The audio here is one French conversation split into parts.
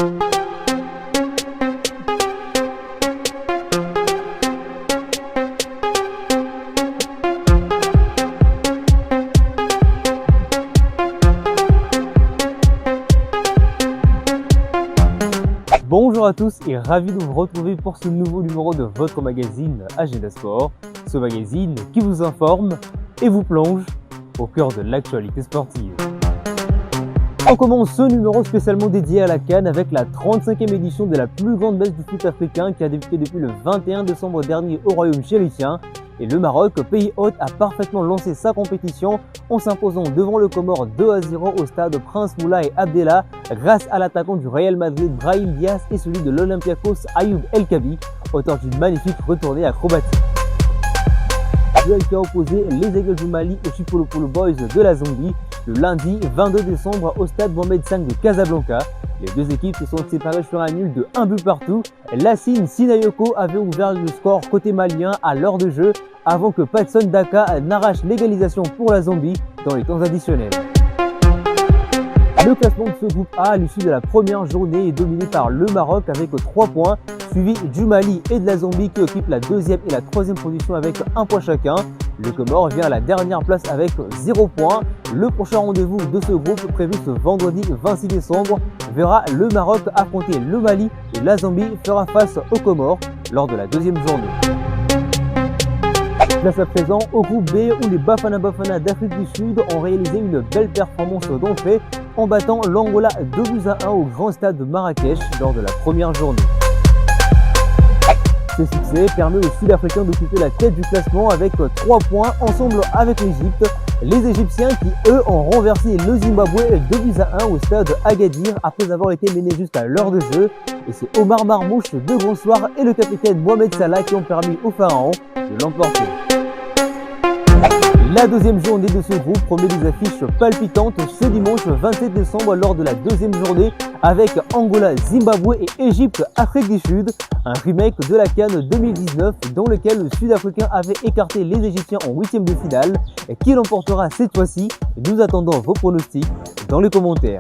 Bonjour à tous et ravi de vous retrouver pour ce nouveau numéro de votre magazine Agenda Sport, ce magazine qui vous informe et vous plonge au cœur de l'actualité sportive. On commence ce numéro spécialement dédié à la CAN avec la 35e édition de la plus grande messe du foot africain qui a débuté depuis le 21 décembre dernier au royaume chérifien. Et le Maroc, pays hôte, a parfaitement lancé sa compétition en s'imposant devant le Comore 2-0 au stade Prince Moulay Abdellah grâce à l'attaquant du Real Madrid Brahim Diaz et celui de l'Olympiakos Ayoub El Kabi, auteur d'une magnifique retournée acrobatique. Duel qui a opposé les Aigles du Mali aux Chipolopolo Boys de la Zambie le lundi 22 décembre au stade Mohamed V de Casablanca. Les deux équipes se sont séparées sur un nul de 1 but partout. Lassine Sinayoko avait ouvert le score côté malien à l'heure de jeu avant que Patson Daka n'arrache l'égalisation pour la Zambie dans les temps additionnels. Le classement de ce groupe A à l'issue de la première journée est dominé par le Maroc avec 3 points, suivi du Mali et de la Zambie qui occupent la 2e et la 3e position avec 1 point chacun. Le Comore vient à la dernière place avec 0 points. Le prochain rendez-vous de ce groupe prévu ce vendredi 26 décembre verra le Maroc affronter le Mali et la Zambie fera face au Comores lors de la 2e journée. Place à présent au groupe B où les Bafana Bafana d'Afrique du Sud ont réalisé une belle performance d'entrée en battant l'Angola 2-1 au grand stade de Marrakech lors de la première journée. Ce succès permet aux Sud-Africains d'occuper la tête du classement avec 3 points ensemble avec l'Égypte. Les Égyptiens qui eux ont renversé le Zimbabwe 2-1 au stade Agadir après avoir été menés juste à l'heure de jeu. Et c'est Omar Marmouche de Bonsoir et le capitaine Mohamed Salah qui ont permis aux Pharaons de l'emporter. La 2e journée de ce groupe promet des affiches palpitantes ce dimanche 27 décembre lors de la 2e journée avec Angola, Zimbabwe et Égypte, Afrique du Sud, un remake de la CAN 2019 dans lequel le Sud-Africain avait écarté les Égyptiens en 8e de finale et qui l'emportera cette fois-ci. Nous attendons vos pronostics dans les commentaires.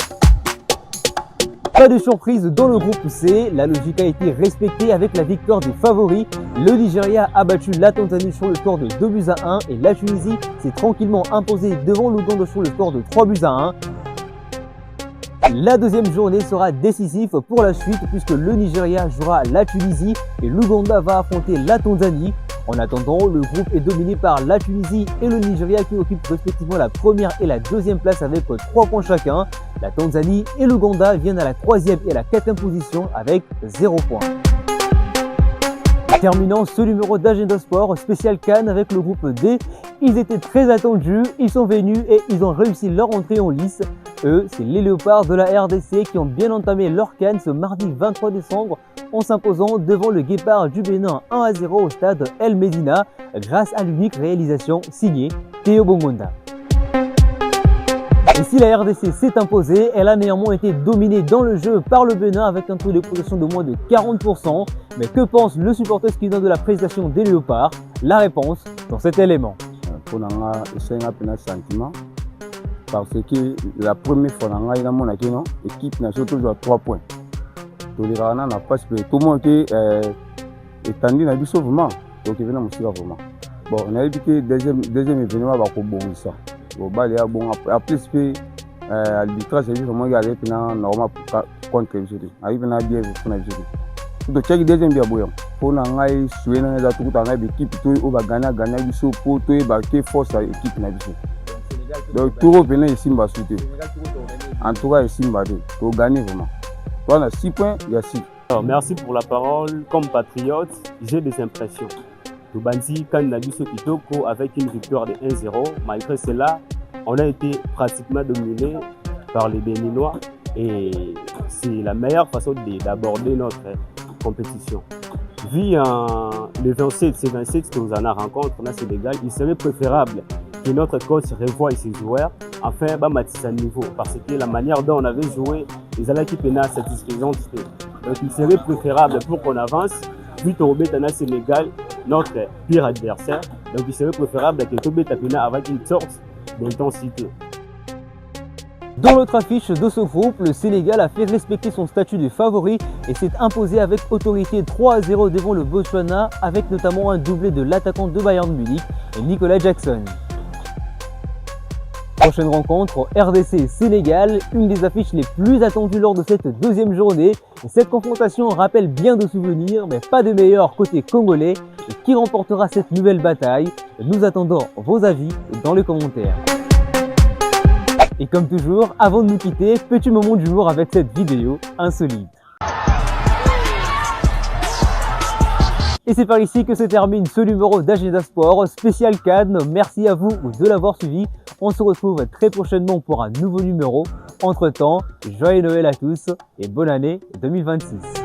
Pas de surprise dans le groupe C, la logique a été respectée avec la victoire des favoris. Le Nigeria a battu la Tanzanie sur le score de 2-1 et la Tunisie s'est tranquillement imposée devant l'Ouganda sur le score de 3-1. La 2e journée sera décisive pour la suite puisque le Nigeria jouera la Tunisie et l'Ouganda va affronter la Tanzanie. En attendant, le groupe est dominé par la Tunisie et le Nigeria qui occupent respectivement la 1re et la 2e place avec 3 points chacun. La Tanzanie et l'Ouganda viennent à la 3e et la 4e position avec 0 points. Terminant ce numéro d'Agenda Sport spécial CAN avec le groupe D, ils étaient très attendus, ils sont venus et ils ont réussi leur entrée en lice. Eux, c'est les Léopards de la RDC qui ont bien entamé leur CAN ce mardi 23 décembre en s'imposant devant le Guépard du Bénin 1-0 au stade El Medina grâce à l'unique réalisation signée Théo Bongonda. Et si la RDC s'est imposée, elle a néanmoins été dominée dans le jeu par le Bénin avec un taux de possession de moins de 40%. Mais que pense le supporter qui donne de la prestation des Léopards? La réponse dans cet élément. Pour moi, c'est un sentiment parce que la première fois que l'équipe n'a toujours à 3 points. Tout le monde est étendu dans le sauvement. Donc, il vraiment. Bon, on a dit que le deuxième événement va être bon. Bon, après, l'arbitrage, c'est vraiment normal contre les autres. Il va bien contre les autres. Donc, chaque deuxième bien bon. Pour nous, jouer dans l'équipe, on va gagner pour force à l'équipe. Donc, tout le monde est ici, en tout cas, ici, pour gagner vraiment. On a 6 points, il y a 6. Alors, merci pour la parole. Comme patriote, j'ai des impressions. Toubanzi Kanabiso Kitoko avec une victoire de 1-0. Malgré cela, on a été pratiquement dominé par les Béninois et c'est la meilleure façon d'aborder notre compétition. Vu le 27, c'est 27 que vous en avez rencontré, on a Sénégal, il serait préférable que notre coach revoie ses joueurs afin de matcher à niveau parce que la manière dont on avait joué, les équipes n'ont satisfaisante. Donc il serait préférable pour qu'on avance, vu qu'on au Sénégal, notre pire adversaire. Donc il serait préférable que tout le avec une sorte d'intensité. Dans l'autre affiche de ce groupe, le Sénégal a fait respecter son statut de favori et s'est imposé avec autorité 3-0 devant le Botswana, avec notamment un doublé de l'attaquant de Bayern Munich, Nicolas Jackson. Prochaine rencontre, RDC-Sénégal, une des affiches les plus attendues lors de cette deuxième journée. Et cette confrontation rappelle bien de souvenirs, mais pas de meilleur côté congolais. Et qui remportera cette nouvelle bataille? Nous attendons vos avis dans les commentaires. Et comme toujours, avant de nous quitter, petit moment d'humour avec cette vidéo insolite. Et c'est par ici que se termine ce numéro d'Agenda Sport spécial Cannes. Merci à vous de l'avoir suivi. On se retrouve très prochainement pour un nouveau numéro. Entre temps, joyeux Noël à tous et bonne année 2026.